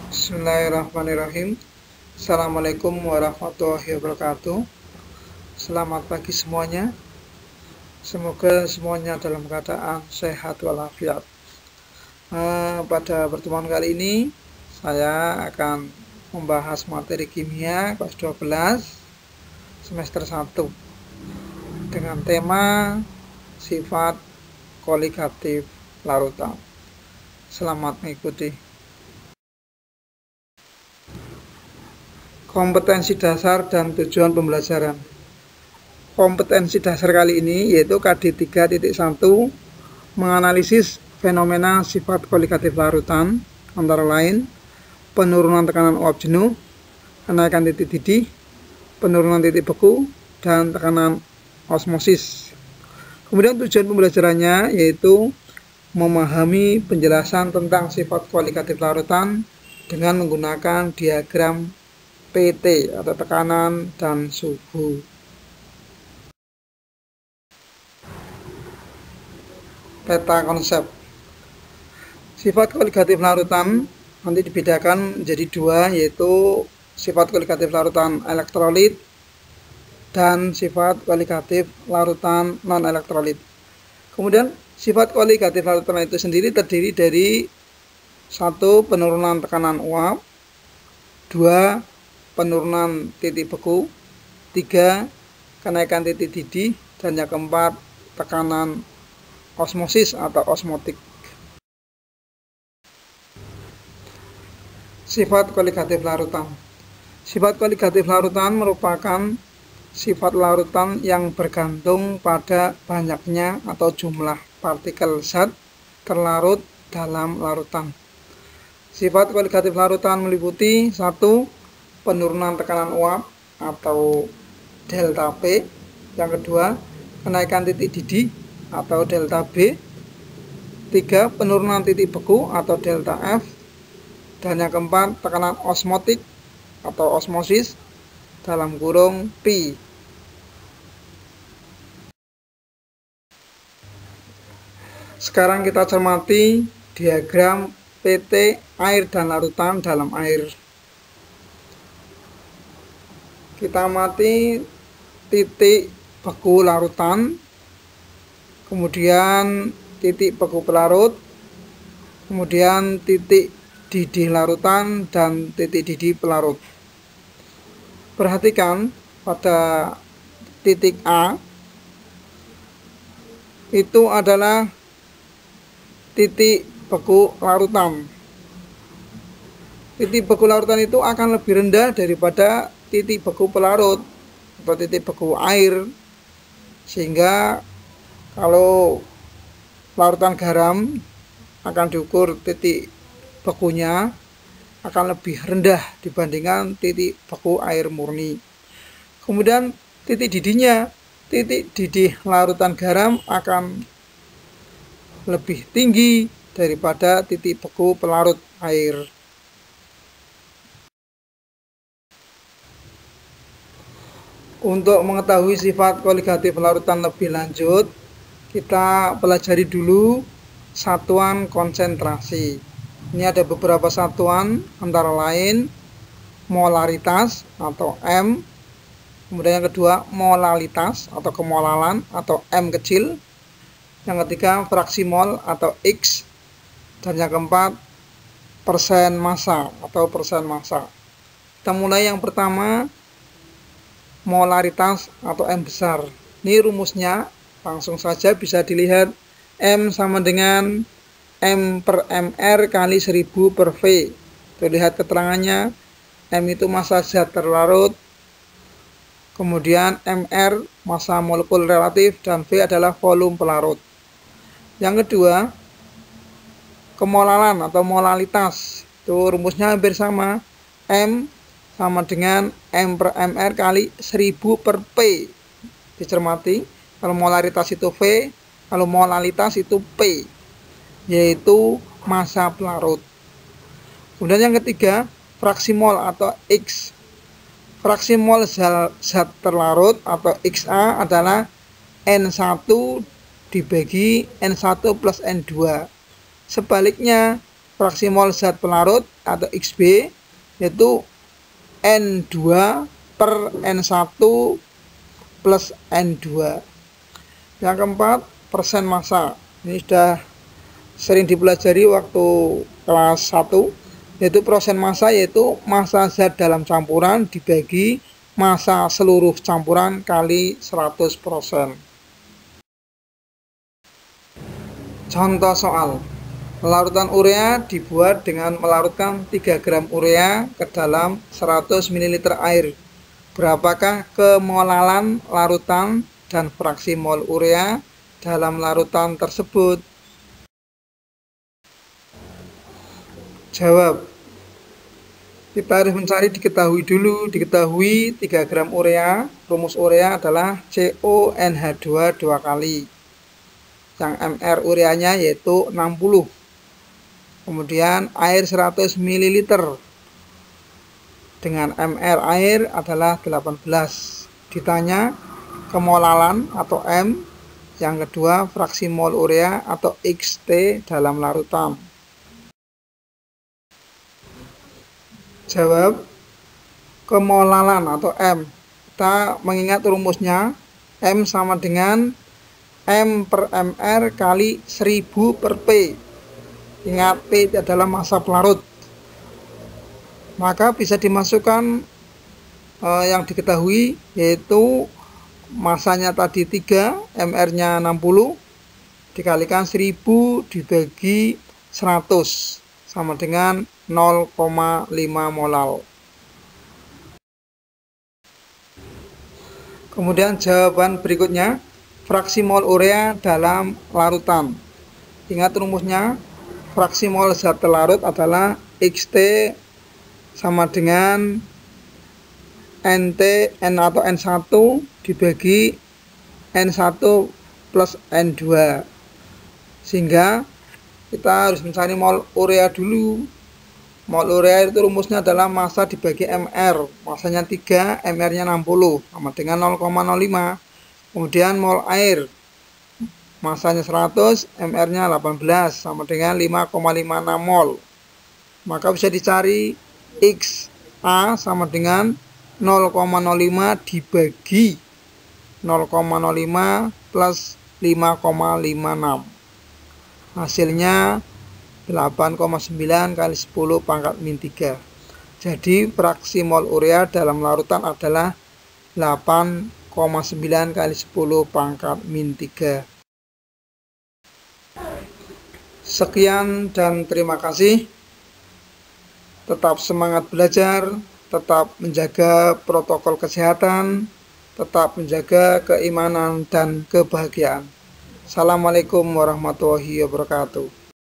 Bismillahirrahmanirrahim. Assalamualaikum warahmatullahi wabarakatuh. Selamat pagi semuanya. Semoga semuanya dalam keadaan sehat walafiat. Pada pertemuan kali ini saya akan membahas materi kimia kelas 12 semester 1 dengan tema sifat koligatif larutan. Selamat mengikuti. Kompetensi dasar dan tujuan pembelajaran. Kompetensi dasar kali ini yaitu KD 3.1 menganalisis fenomena sifat koligatif larutan, antara lain penurunan tekanan uap jenuh, kenaikan titik didih, penurunan titik beku, dan tekanan osmosis. Kemudian tujuan pembelajarannya yaitu memahami penjelasan tentang sifat koligatif larutan dengan menggunakan diagram PT atau tekanan dan suhu. Peta konsep. Sifat koligatif larutan nanti dibedakan menjadi dua, yaitu sifat koligatif larutan elektrolit dan sifat koligatif larutan non-elektrolit. Kemudian sifat koligatif larutan itu sendiri terdiri dari 1. Penurunan tekanan uap, 2. Penurunan titik beku, 3. Kenaikan titik didih, dan yang keempat tekanan osmosis atau osmotik. Sifat koligatif larutan. Sifat koligatif larutan merupakan sifat larutan yang bergantung pada banyaknya atau jumlah partikel zat terlarut dalam larutan. Sifat koligatif larutan meliputi 1. Penurunan tekanan uap atau delta P. Yang kedua, kenaikan titik didih atau delta B. 3. Penurunan titik beku atau delta F. Dan yang keempat, tekanan osmotik atau osmosis dalam kurung P. Sekarang kita cermati diagram PT air dan larutan dalam air. Kita amati titik beku larutan, kemudian titik beku pelarut, kemudian titik didih larutan, dan titik didih pelarut. Perhatikan pada titik A itu adalah titik beku larutan. Titik beku larutan itu akan lebih rendah daripada titik beku pelarut atau titik beku air, sehingga kalau larutan garam akan diukur titik bekunya akan lebih rendah dibandingkan titik beku air murni. Kemudian titik didihnya, titik didih larutan garam akan lebih tinggi daripada titik beku pelarut air. Untuk mengetahui sifat koligatif larutan lebih lanjut, kita pelajari dulu satuan konsentrasi. Ini ada beberapa satuan, antara lain molaritas atau M, kemudian yang kedua molalitas atau kemolalan atau M kecil, yang ketiga fraksi mol atau X, dan yang keempat persen massa atau persen massa. Kita mulai yang pertama, molaritas atau M besar. Ini rumusnya langsung saja bisa dilihat, M sama dengan M per MR kali 1000 per V. Terlihat keterangannya, M itu massa zat terlarut, kemudian MR massa molekul relatif, dan V adalah volume pelarut. Yang kedua, kemolalan atau molalitas. Itu rumusnya hampir sama, M sama dengan M per MR kali 1000 per P. Dicermati, kalau molaritas itu V, kalau molalitas itu P, yaitu massa pelarut. Kemudian yang ketiga, fraksi mol atau X. Fraksi mol zat terlarut atau XA adalah N1 dibagi N1 plus N2. Sebaliknya, fraksi mol zat pelarut atau XB yaitu N2 per N1 plus N2. Yang keempat, persen massa. Ini sudah sering dipelajari waktu kelas 1, yaitu persen massa yaitu massa zat dalam campuran dibagi massa seluruh campuran kali 100%. Contoh soal. Larutan urea dibuat dengan melarutkan 3 gram urea ke dalam 100 ml air. Berapakah kemolalan larutan dan fraksi mol urea dalam larutan tersebut? Jawab. Kita harus mencari diketahui 3 gram urea, rumus urea adalah CONH2 2 kali. Yang MR ureanya yaitu 60. Kemudian air 100 ml dengan MR air adalah 18. Ditanya kemolalan atau M. Yang kedua fraksi mol urea atau XT dalam larutan. Jawab kemolalan atau M. Kita mengingat rumusnya M sama dengan M per MR kali 1000 per P. Ingat P adalah massa pelarut. Maka bisa dimasukkan yang diketahui yaitu massanya tadi 3, MR-nya 60 dikalikan 1000 dibagi 100 sama dengan 0,5 molal. Kemudian jawaban berikutnya, fraksi mol urea dalam larutan. Ingat rumusnya, fraksi mol zat larut adalah XT sama dengan NT N atau N1 dibagi N1 plus N2. Sehingga kita harus mencari mol urea dulu. Mol urea itu rumusnya adalah massa dibagi MR. Massanya 3, MR-nya 60 sama dengan 0,05. Kemudian mol air. Massanya 100, MR-nya 18 sama dengan 5,56 mol. Maka bisa dicari XA sama dengan 0,05 dibagi 0,05 plus 5,56. Hasilnya 8,9 kali 10 pangkat min 3. Jadi fraksi mol urea dalam larutan adalah 8,9 kali 10 pangkat min 3. Sekian dan terima kasih. Tetap semangat belajar, tetap menjaga protokol kesehatan, tetap menjaga keimanan dan kebahagiaan. Assalamualaikum warahmatullahi wabarakatuh.